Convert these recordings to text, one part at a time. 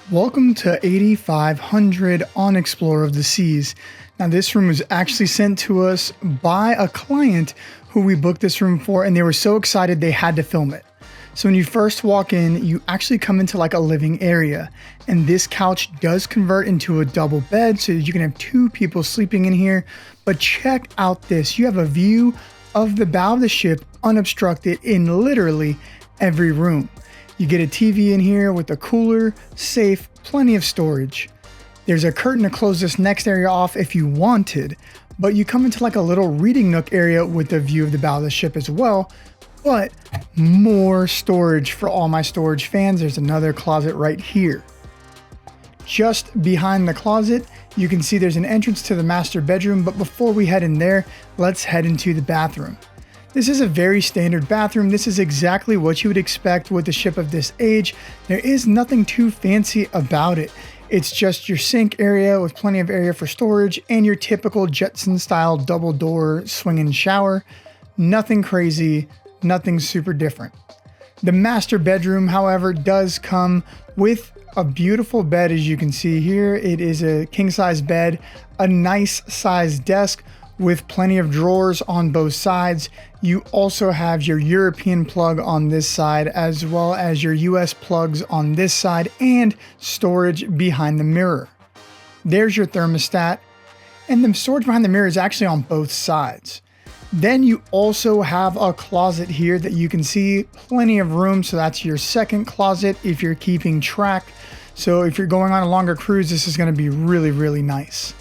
Welcome to 8500 on Explorer of the Seas. Now this room was actually sent to us by a client who we booked this room for, and they were so excited they had to film it. So when you first walk in, you actually come into like a living area, and this couch does convert into a double bed so you can have two people sleeping in here. But check out this, you have a view of the bow of the ship unobstructed in literally every room. You get a TV in here with a cooler, safe, plenty of storage. There's a curtain to close this next area off if you wanted, but you come into like a little reading nook area with a view of the bow of the ship as well, but more storage for all my storage fans. There's another closet right here. Just behind the closet, you can see there's an entrance to the master bedroom, but before we head in there, let's head into the bathroom. This is a very standard bathroom. This is exactly what you would expect with a ship of this age. There is nothing too fancy about it. It's just your sink area with plenty of area for storage and your typical Jetson style double door swing-in shower. Nothing crazy, nothing super different. The master bedroom, however, does come with a beautiful bed. As you can see here, it is a king size bed, a nice size desk with plenty of drawers on both sides. You also have your European plug on this side, as well as your US plugs on this side, and storage behind the mirror. There's your thermostat, and the storage behind the mirror is actually on both sides. Then you also have a closet here that you can see plenty of room. So that's your second closet if you're keeping track. So if you're going on a longer cruise, this is going to be really, really nice.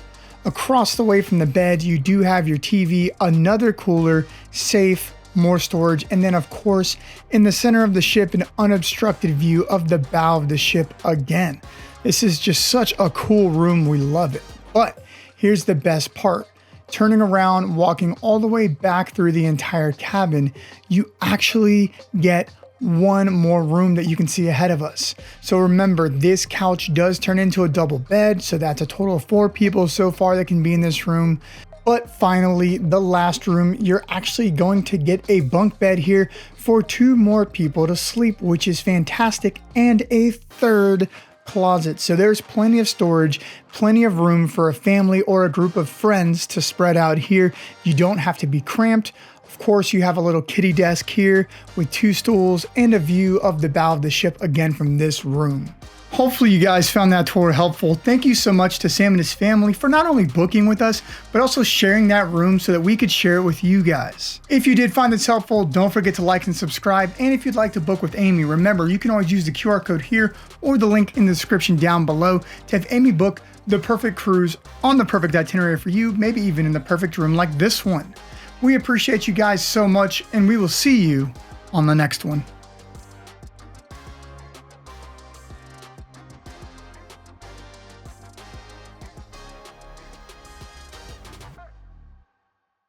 Across the way from the bed, you do have your TV, another cooler, safe, more storage, and then of course, in the center of the ship, an unobstructed view of the bow of the ship again. This is just such a cool room, we love it. But here's the best part. Turning around, walking all the way back through the entire cabin, you actually get one more room that you can see ahead of us. So remember, this couch does turn into a double bed, so that's a total of 4 people so far that can be in this room. But finally, the last room, you're actually going to get a bunk bed here for 2 more people to sleep, which is fantastic, and a third closet. So there's plenty of storage, plenty of room for a family or a group of friends to spread out here. You don't have to be cramped. Of course, you have a little kiddie desk here with 2 stools and a view of the bow of the ship again from this room. Hopefully you guys found that tour helpful. Thank you so much to Sam and his family for not only booking with us, but also sharing that room so that we could share it with you guys. If you did find this helpful, don't forget to like and subscribe. And if you'd like to book with Amy, remember, you can always use the QR code here or the link in the description down below to have Amy book the perfect cruise on the perfect itinerary for you, maybe even in the perfect room like this one. We appreciate you guys so much, and we will see you on the next one.